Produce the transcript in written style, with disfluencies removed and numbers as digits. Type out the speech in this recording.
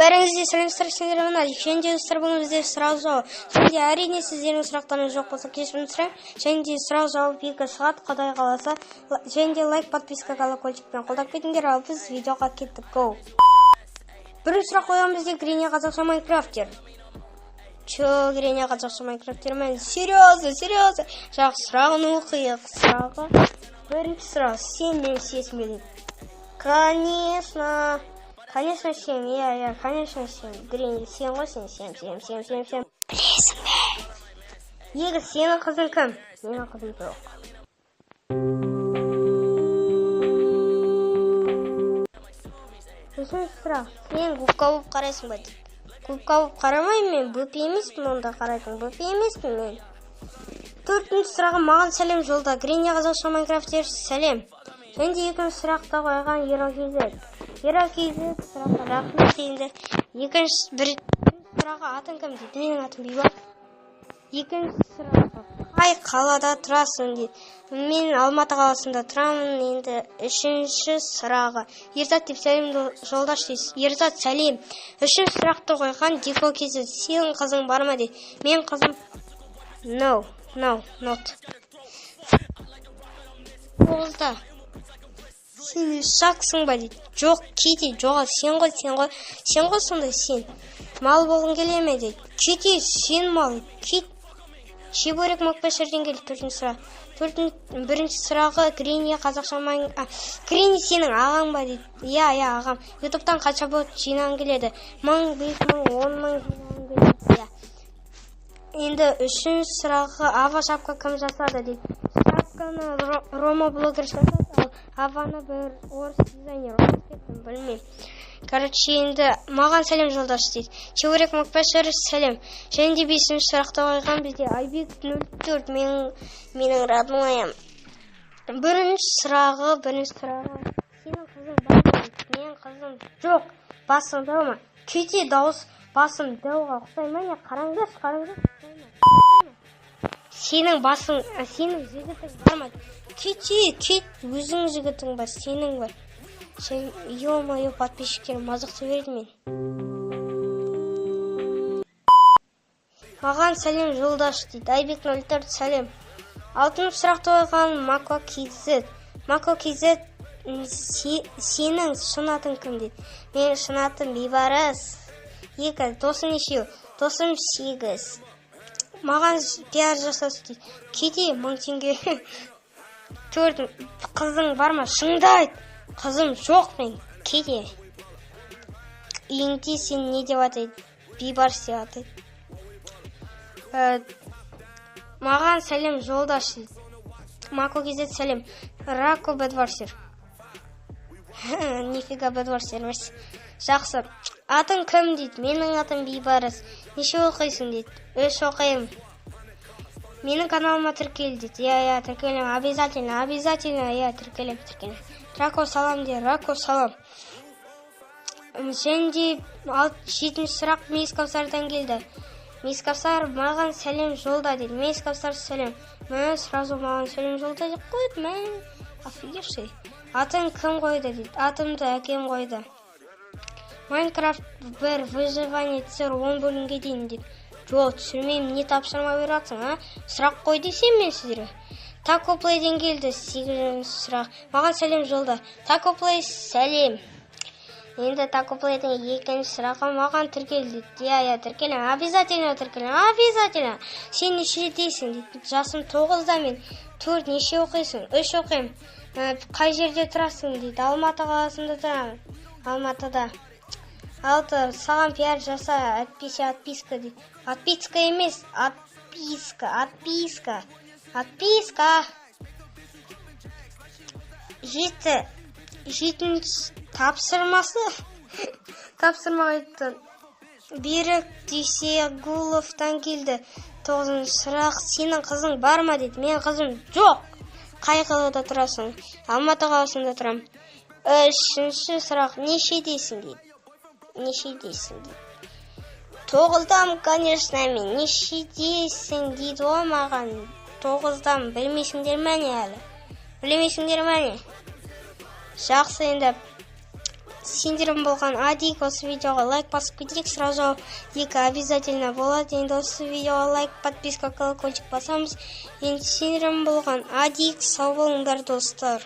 Бәріңізде сәлемдер, сендер мына және достар, бұл бізде сұрақ жауап. Және әрине сіздердің сұрақтарыңыз жоқ болса кешірім сұраймын. Және де сұрақ жауап екі шығады, Құдай қаласа. Және де лайк, подписка, колокольчикпен қолдап кетіңдер, ал біз видеоға кеттік. Go. Бірінші сұрақ қойған бізде Гриня қазақша Майнкрафтер. Гриня қазақша Майнкрафтер, мен серьезно. Жақсы, сұрағын оқиық. Сұрағы. Бірінші сұрақ, сен мен сесін бе дейді. Конечно, 7, я, конечно, 7. Гриня, 7 ғой, сен. Білесің бе? Егіз, сенің қызың кім? Менің қызым жоқ. Үшінші сұрақ, сен губка болып қарайсың ба дейді. Губка болып қарамайым, мен бөпе емеспін, онда қарайтын бөпе емеспін мен. Төртінші сұраға маған сәлем жолда. Гриня қазақша Майнкрафтер, сәлем. Және де екінші сұрақта қойған Ерокейзет сұраққа рахмет дейінді. Екінші сұраға атын кім дейді. Менің атым Бибар. Екінші сұраға қай қалада тұрасың дейді. Мен Алматы қаласында тұрамын. Енді үшінші сұраға Ерзат деп сәлем жолдаш дейсіз. Ерзат, сәлем. Үшінші сұрақты қойған Дикокейзет, сенің қызың бар ма дейді. Мен қызым No, not. Олда. Сен шақсың ба дейді. Жоқ, Кити, жоға, сен ғой сонда сен. Мал болғың келе ме дейді. Кити, сен мал, кит. Шебурек Мокпешерден келді, төртінші сұрақ. Бірінші сұрағы Гриня қазақша Гриня сенің ағаң ба дейді. Я, ағам. Ютубтан қанша бот жинаған келеді. 1000, 5000, 10 000 жинаған келеді. Енді үшінші сұрағы Ава шапка кім жасады дейді. Шапканы Рома блогер жасады, ал Аваны бір орыс дизайнер білмеймін. Короче, енді маған сәлем жолдаш дейді. Чебурек Мокпешер, сәлем. Және де бесінші сұрақты қойған бізде Айбек 04, менің родноям. Бірінші сұрағы сенің қызың бар ма? Менің қызым жоқ. Басың дау ма? Кете дауыс басым дауға ұқсай ма? Не қараңдар. Сенің жігітің бар ма? Кет, өзің жігітің бар, сенің бар. Ё-моё, подписчиктер мазықты берді мен. Маған сәлем жолдаш дейді. Айбек 04, сәлем. Алтыншы сұрақты қойған Мако Кейзет, сенің шын атың кім дейді. Менің шын атым Бибарыс. Екі, досың нешеу? Досым 8. Маған пиар жасасы дейді. Кете 1000 теңге. 4, қызың бар ма? Шыңды айт. Қызым жоқ мен. Кете. Үйіңде сен не деп атайды? Бибарс деп атайды. Маған сәлем жолдаш дейді. Мако Кейзет, сәлем. Рако Бедварсер. Нифига Бедварсер емес. Жақсы. Атың кім дейді. Менің атым Бибарыс. Неше оқисың дейді. 3 оқимын. Менің каналыма тіркел дейді. Я, тіркелем. Обязательно. Я тіркелем. Рако салам дейді. Рако салам. Және де 7-ші сұрақ Мейскавсардан келді. Мейскавсар маған сәлем жолда дейді. Мейскавсар сәлем. Мен сразу маған сәлем жолда деп қойды. Мен офигевший. Атың кім қойды дейді. Атымды әкем қойды. Майнкрафт бір выживание цер 10 бөлімге дейін дейді. Жоқ, түсірмеймін, не тапсырма бератсың, а? Сұрақ қой десем мен сіздерге. Тако Плейден келді, 8-ші сұрақ. Маған сәлем жолда. Тако Плей, сәлем. Енді Тако Плейден 2-ші сұраға маған тіркелді. Я, тіркелем. Обязательно. Сен неше дейсің дейді. Жасым 9-да мен. 4 неше оқисың? 3 оқимын. Қай жерде тұрасың дейді. Алматы қаласында тұрамын. Алматыда. 6, саған пиар жаса, отписка дейді. Отписка емес, отписка. 7 тапсырмасы. Тапсырма айтты. Берік Дүйсегуловтан келді. 9-ші сұрақ, сенің қызың бар ма дейді. Менің қызым жоқ. Қай қалада тұрасың? Алматы қаласында тұрам. 3-ші сұрақ, неше дейсің дейді. 9-дам, конечно, мен. Неше дейсің дейді о маған. 9-дам, білмейсіңдер мәне әлі. Жақсы енді. сендерім болған. Дейік, осы видеоға лайк басып кетейік. Сразу 2 обязательно болады. Енді осы видеоға лайк, подписка, колокольчик басамыз. Енді сендерім болған. Дейік, сау болыңдар достар.